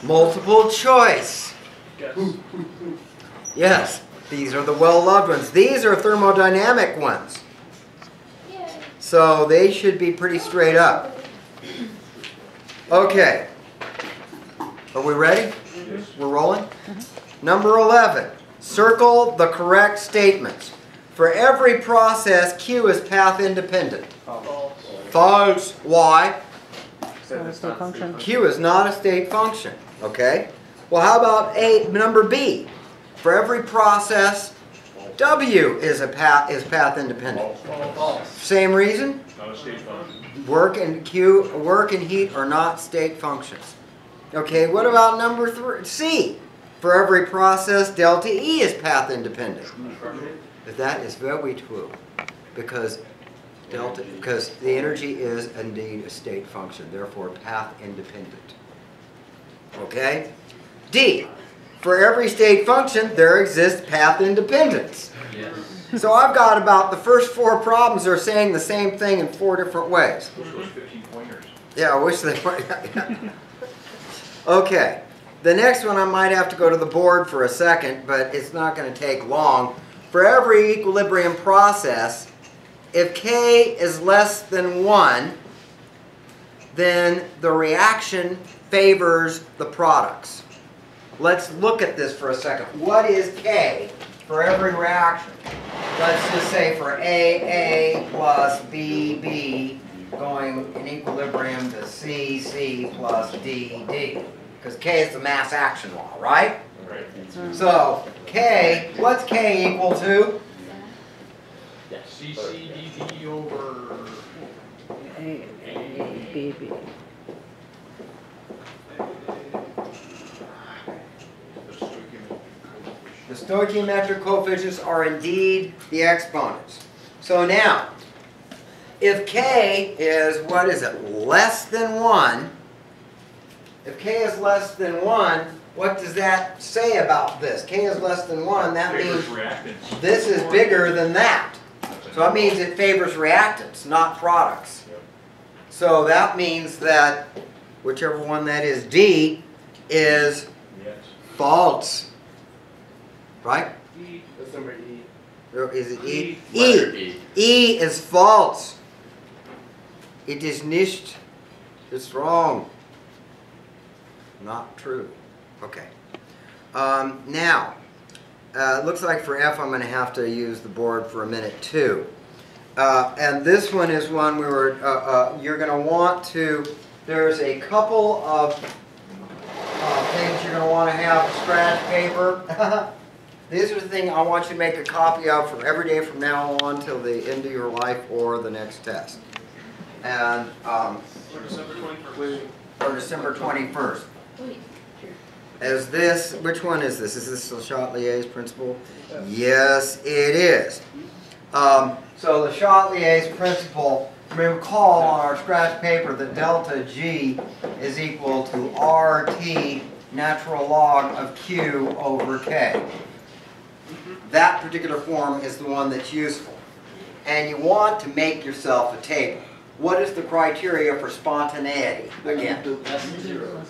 Multiple choice. Yes, these are the well-loved ones. These are thermodynamic ones. So they should be pretty straight up. Okay. Are we ready? Yes. We're rolling? Number 11. Circle the correct statements. For every process, Q is path independent. False. False. Why? State function. Q is not a state function. Okay. Well, how about number B? For every process, W is path independent. False. Same reason. Not a state function. Work and heat are not state functions. Okay. What about number 3? C. For every process, delta E is path independent. That is very true, because the energy is indeed a state function, therefore path independent. Okay? D. For every state function, there exists path independence. Yes. So I've got about the first 4 problems are saying the same thing in 4 different ways. Those 15 pointers. Yeah, I wish they were. Okay. The next one I might have to go to the board for a second, but it's not going to take long. For every equilibrium process, if K is less than 1, then the reaction favors the products. Let's look at this for a second. What is K for every reaction? Let's just say for AA plus BB going in equilibrium to CC plus DD. Because K is the mass action law, right? Right. So, K, what's K equal to? CCDD over A, B. The stoichiometric coefficients are indeed the exponents. So now, if K is, what is it, less than 1, if K is less than 1, what does that say about this? K is less than 1, that means this is bigger than that. So that means it favors reactants, not products. So that means that whichever one that is, D, is false. Right? E. That's number E. Or is it E? E. E is false. It is nicht. It's wrong. Not true. Okay. Now, it looks like for F I'm going to have to use the board for a minute too. And this one is one we were, you're going to want to, there's a couple of things you're going to want to have scratch paper. These are the things I want you to make a copy of from every day from now on till the end of your life or the next test. And December 21st. or December 21st. Is this, which one is this? Is this Le Chatelier's principle? Yes, it is. So Le Chatelier's principle, recall on our scratch paper that delta G is equal to RT natural log of Q over K. That particular form is the one that's useful. And you want to make yourself a table. What is the criteria for spontaneity? Again.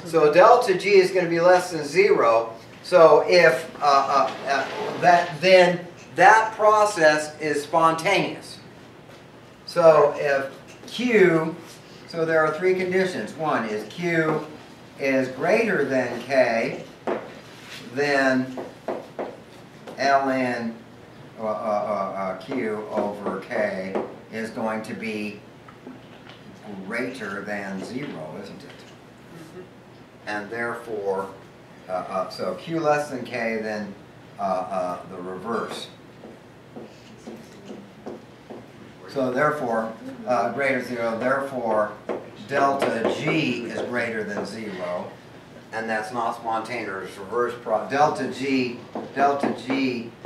So delta G is going to be less than 0. So if then that process is spontaneous. So if Q, so there are 3 conditions. One is Q is greater than K, then ln Q over K is going to be greater than 0, isn't it? And therefore, so Q less than K, then the reverse. So therefore, greater than 0, therefore delta G is greater than 0, and that's not spontaneous, reverse delta G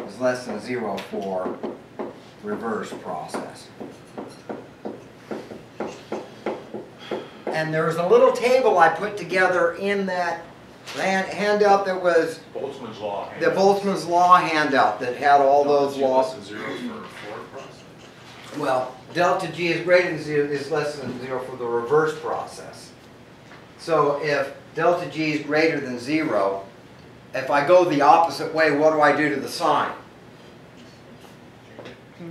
is less than 0 for reverse process. And there was a little table I put together in that handout that was Boltzmann's law. the Boltzmann's law handout that had all those laws. Well, delta G is greater than 0 is less than 0 for the reverse process. So if delta G is greater than 0, if I go the opposite way, what do I do to the sign?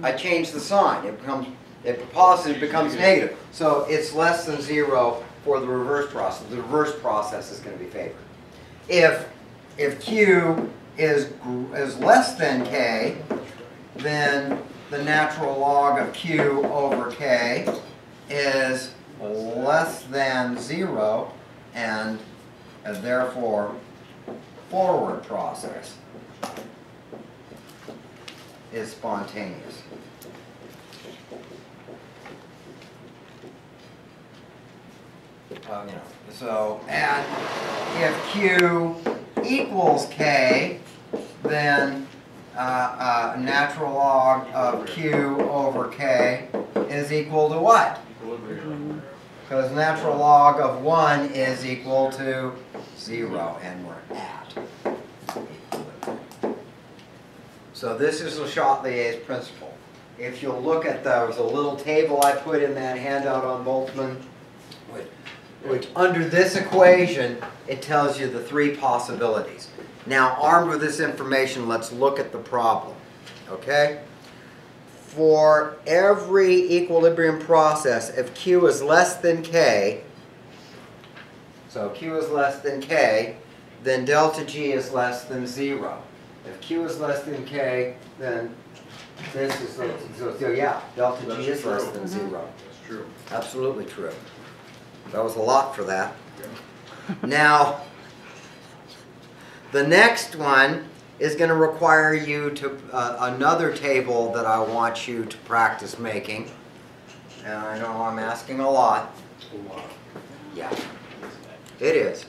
I change the sign. It becomes, if positive becomes negative. So it's less than 0 for the reverse process. The reverse process is going to be favored. If Q is less than K, then the natural log of Q over K is less than 0, and therefore forward process is spontaneous. So, and if Q equals K, then natural log of Q over K is equal to what? Because natural log of 1 is equal to 0, and we're at equilibrium. So this is Le Chatelier's principle. If you'll look at there's a little table I put in that handout on Boltzmann, which under this equation, it tells you the 3 possibilities. Now, armed with this information, let's look at the problem. Okay? For every equilibrium process, if Q is less than K, so Q is less than K, then delta G is less than 0. If Q is less than K, then this is, so yeah, delta G is less than 0. That's true. Absolutely true. That was a lot for that. Now, the next one is going to require you to, another table that I want you to practice making. And I know I'm asking a lot. Yeah, it is.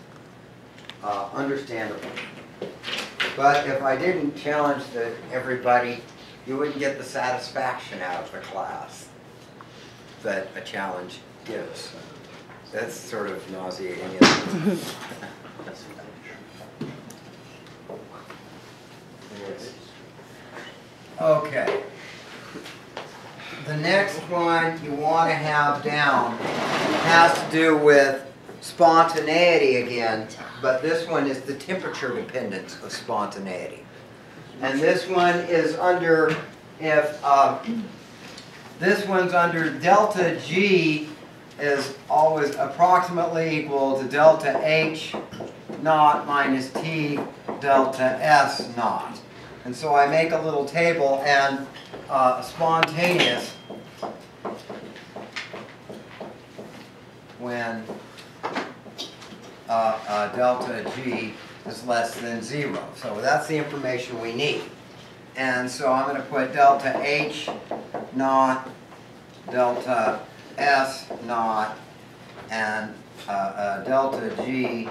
Understandable. But if I didn't challenge everybody, you wouldn't get the satisfaction out of the class that a challenge gives. That's sort of nauseating, isn't it? Okay. The next one you want to have down has to do with spontaneity again, but this one is the temperature dependence of spontaneity. And this one is under, if this one's under delta G is always approximately equal to delta H naught minus T delta S naught. And so I make a little table, and spontaneous when delta G is less than 0. So that's the information we need. And so I'm going to put delta H naught, delta S naught, and delta G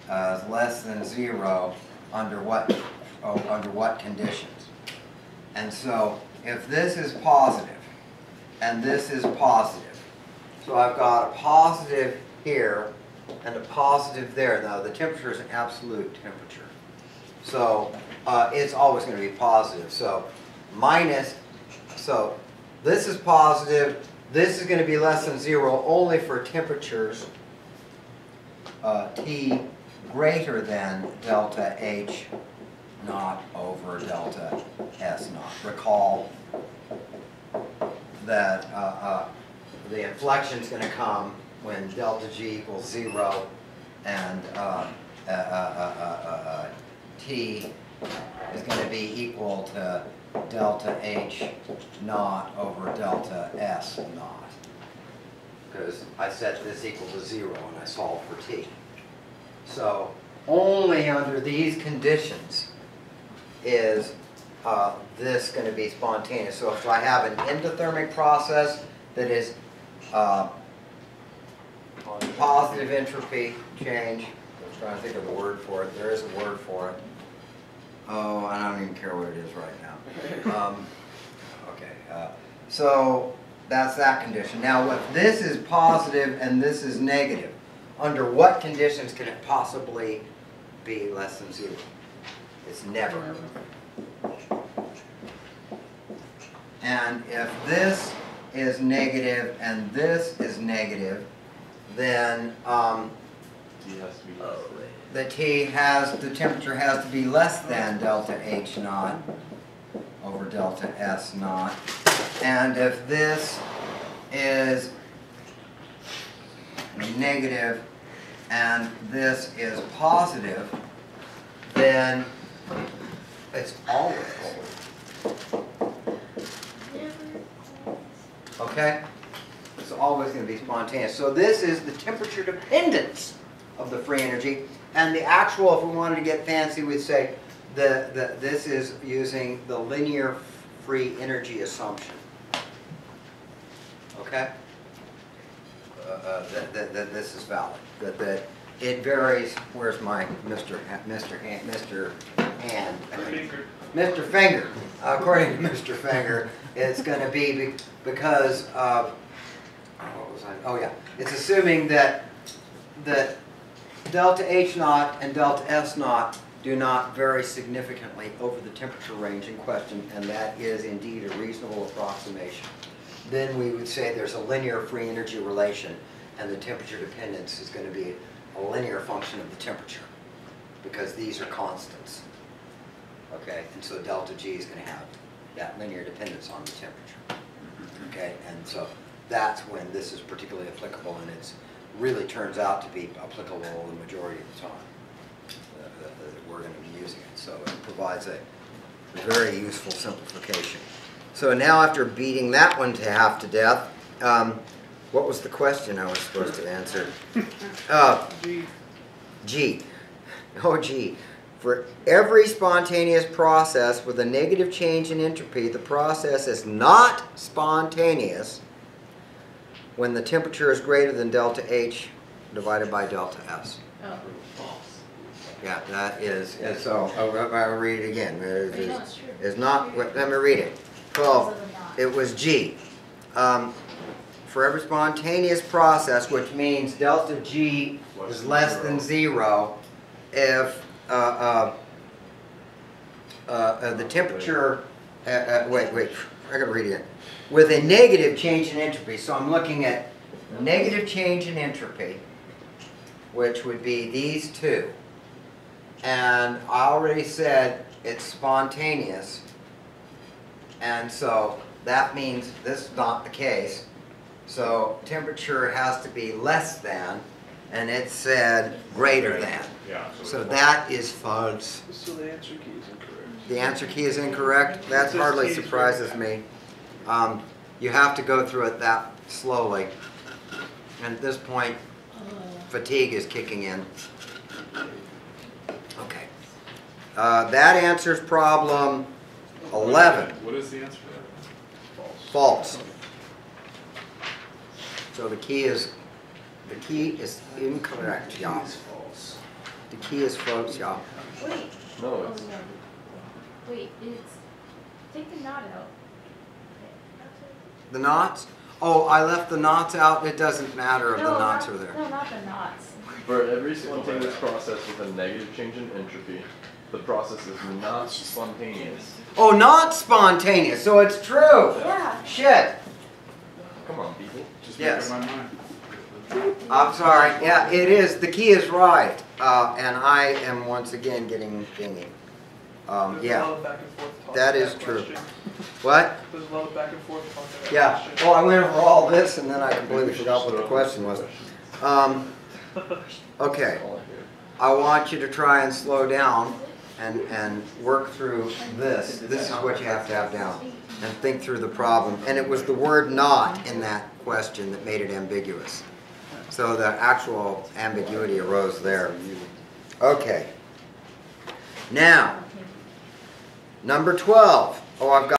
is less than 0 under what conditions? And so if this is positive and this is positive, so I've got a positive here and a positive there. Now the temperature is an absolute temperature, so it's always going to be positive. So minus, so this is positive. This is going to be less than 0 only for temperatures T greater than delta H naught over delta S naught. Recall that the inflection is going to come when delta G equals 0 and T is going to be equal to delta H naught over delta S naught. Because I set this equal to 0 and I solve for T. So only under these conditions is this going to be spontaneous. So if I have an endothermic process that is positive entropy change, I'm trying to think of the word for it. There is a word for it. Oh, I don't even care what it is right now. Okay, so that's that condition. Now, if this is positive and this is negative, under what conditions can it possibly be less than 0? It's never. And if this is negative and this is negative, then T has to be less the temperature has to be less than delta H naught over delta S naught. And if this is negative and this is positive, then it's always. Okay? It's always going to be spontaneous. So this is the temperature dependence of the free energy. And the actual, if we wanted to get fancy, we'd say this is using the linear free energy assumption. Okay? This is valid. That it varies. Where's my Mr. Hand? Mr. Finger. According to Mr. Finger, it's going to be because of, what was I? Oh yeah, it's assuming that delta H naught and delta S naught do not vary significantly over the temperature range in question, and that is indeed a reasonable approximation. Then we would say there's a linear free energy relation, and the temperature dependence is going to be a linear function of the temperature, because these are constants. Okay, and so delta G is going to have that linear dependence on the temperature. Okay, and so that's when this is particularly applicable, and it really turns out to be applicable the majority of the time that we're going to be using it. So it provides a very useful simplification. So now, after beating that one to half to death, what was the question I was supposed to answer? G. Oh, G. For every spontaneous process with a negative change in entropy, the process is not spontaneous when the temperature is greater than delta H divided by delta S. Oh. Yeah, that is, and so, I'll read it again. It's true. It's not, let me read it. 12, it was G. For every spontaneous process, which means delta G is less than 0, if the temperature, wait, I gotta read it again. With a negative change in entropy, so I'm looking at negative change in entropy, which would be these two. And I already said it's spontaneous, and so that means this is not the case. So temperature has to be less than, and it said greater than. Yeah, So that is false. So the answer key is incorrect. The answer key is incorrect. That hardly surprises me. You have to go through it that slowly. And at this point, fatigue is kicking in. Okay. That answers problem 11. What is the answer to that? False. So the key is incorrect, y'all. The key is false, y'all. Wait. No, it's Wait, take the knot out. The knots? Oh, I left the knots out. It doesn't matter if the knots are there. No, not the knots. For every spontaneous process with a negative change in entropy, the process is not spontaneous. Oh, not spontaneous. So it's true. Yeah. Shit. Come on, people. just Yes. making my mind. I'm sorry. Yeah, it is. The key is right. And I am once again getting dingy. There's a lot Yeah. of back and forth talk That on is true. question. What? There's a lot of back and forth talk on that Yeah. question. Well, I went over all this and then I completely forgot what the question was. Okay. I want you to try and slow down and work through this. This is what you have to have down. And think through the problem. And it was the word not in that question that made it ambiguous. So the actual ambiguity arose there. Okay. Now, number 12. Oh, I've got